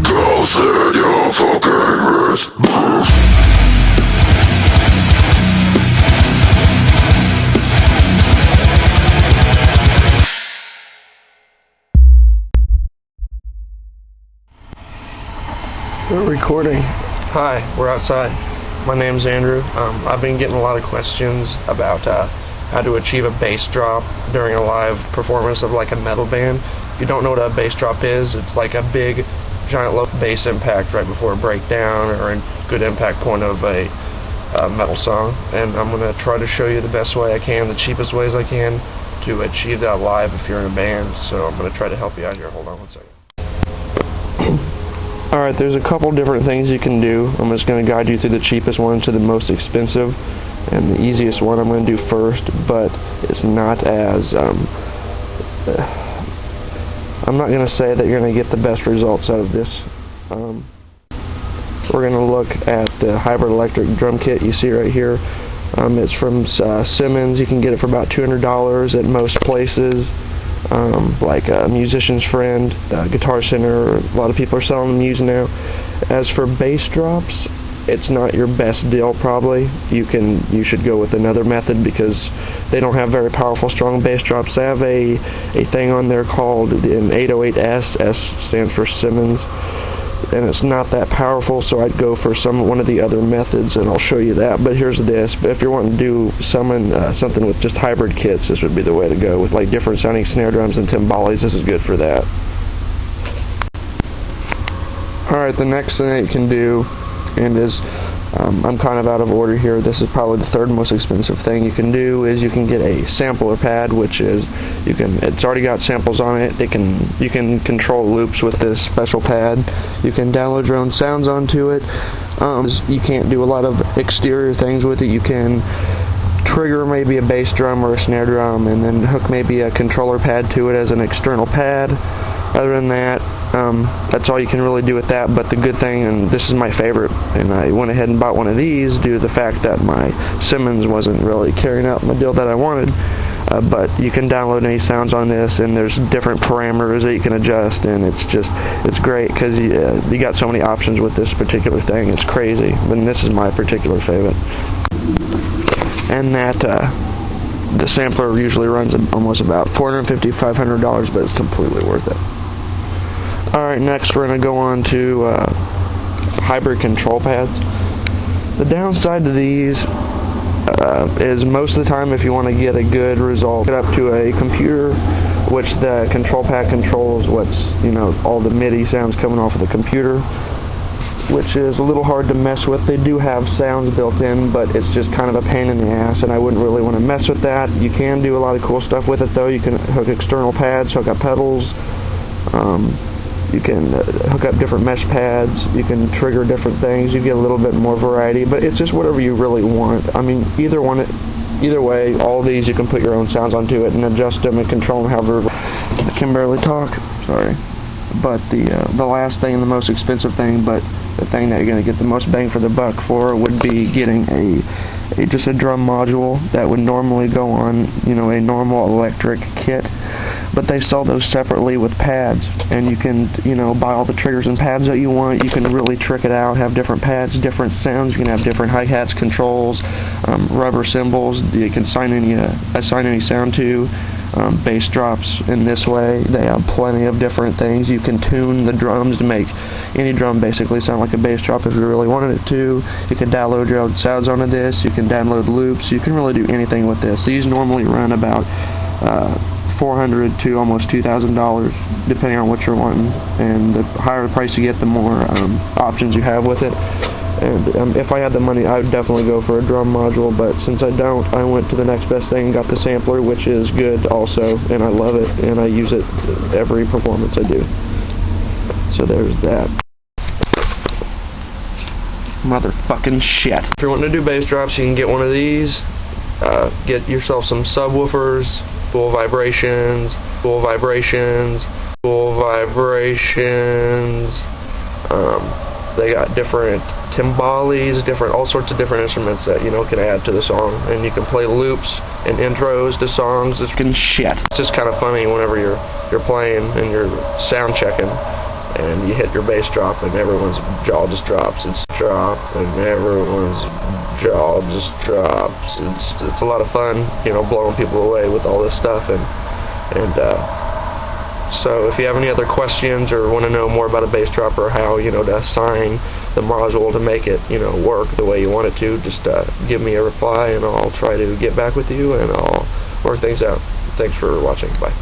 Go slit your fucking wrist, bitch. We're recording. Hi, we're outside. My name's Andrew. I've been getting a lot of questions about how to achieve a bass drop during a live performance of like a metal band. If you don't know what a bass drop is, it's like a big, giant low bass impact right before a breakdown or a good impact point of a metal song. And I'm going to try to show you the best way I can, the cheapest ways I can to achieve that live if you're in a band. So I'm going to try to help you out here. Hold on one second. Alright, there's a couple different things you can do. I'm just going to guide you through the cheapest one to the most expensive, and the easiest one I'm going to do first, but it's not as, I'm not going to say that you're going to get the best results out of this. We're going to look at the hybrid electric drum kit you see right here. It's from Simmons. You can get it for about $200 at most places. Like a Musician's Friend, Guitar Center, a lot of people are selling them used now. As for bass drops, it's not your best deal probably. You should go with another method because they don't have very powerful, strong bass drops. They have a thing on there called an 808S, S stands for Simmons, and it's not that powerful, so I'd go for one of the other methods, and I'll show you that. But here's this. But if you're wanting to do something with just hybrid kits, this would be the way to go, with like different sounding snare drums and timbales. This is good for that. Alright, the next thing that you can do, and I'm kind of out of order here, this is probably the third most expensive thing you can do, is you can get a sampler pad, which is, it's already got samples on it. You can control loops with this special pad. You can download your own sounds onto it. You can't do a lot of exterior things with it. You can trigger maybe a bass drum or a snare drum and then hook maybe a controller pad to it as an external pad. Other than that, that's all you can really do with that. But the good thing, and this is my favorite, and I went ahead and bought one of these due to the fact that my Simmons wasn't really carrying out my deal that I wanted. But you can download any sounds on this, and there's different parameters that you can adjust, and it's great because you got so many options with this particular thing. It's crazy, and this is my particular favorite. And that the sampler usually runs almost about $450, $500, but it's completely worth it. Alright, next we're going to go on to hybrid control pads. The downside to these is most of the time, if you want to get a good result, get up to a computer, which the control pad controls all the MIDI sounds coming off of the computer, which is a little hard to mess with. They do have sounds built in, but it's just kind of a pain in the ass, and I wouldn't really want to mess with that. You can do a lot of cool stuff with it, though. You can hook external pads, hook up pedals. You can hook up different mesh pads. You can trigger different things. You get a little bit more variety, but it's just whatever you really want. I mean, either way, all these you can put your own sounds onto it and adjust them and control them however. I can barely talk. Sorry. But the last thing, and the most expensive thing, but the thing that you're going to get the most bang for the buck for, would be getting just a drum module that would normally go on a normal electric kit, but they sell those separately with pads, and you can buy all the triggers and pads that you want. You can really trick it out, have different pads, different sounds. You can have different hi-hats, controls, rubber cymbals. You can assign any sound to. Bass drops in this way. They have plenty of different things. You can tune the drums to make any drum basically sound like a bass drop if you really wanted it to. You can download your own sounds onto this. You can download loops. You can really do anything with this. These normally run about $400 to almost $2,000 depending on what you're wanting, and the higher the price you get, the more options you have with it. And if I had the money, I would definitely go for a drum module, but since I don't, I went to the next best thing and got the sampler, which is good also, and I love it, and I use it every performance I do. So there's that. Motherfucking shit. If you're wanting to do bass drops, you can get one of these. Get yourself some subwoofers, full vibrations. They got different timbales, all sorts of different instruments that can add to the song, and you can play loops and intros to songs. It's fucking shit. It's just kind of funny whenever you're playing and you're sound checking. and you hit your bass drop and everyone's jaw just drops. It's drop and everyone's jaw just drops. It's a lot of fun, you know, blowing people away with all this stuff. And so if you have any other questions or want to know more about a bass drop or how, you know, to assign the module to make it, you know, work the way you want it to, just give me a reply and I'll try to get back with you and I'll work things out. Thanks for watching. Bye.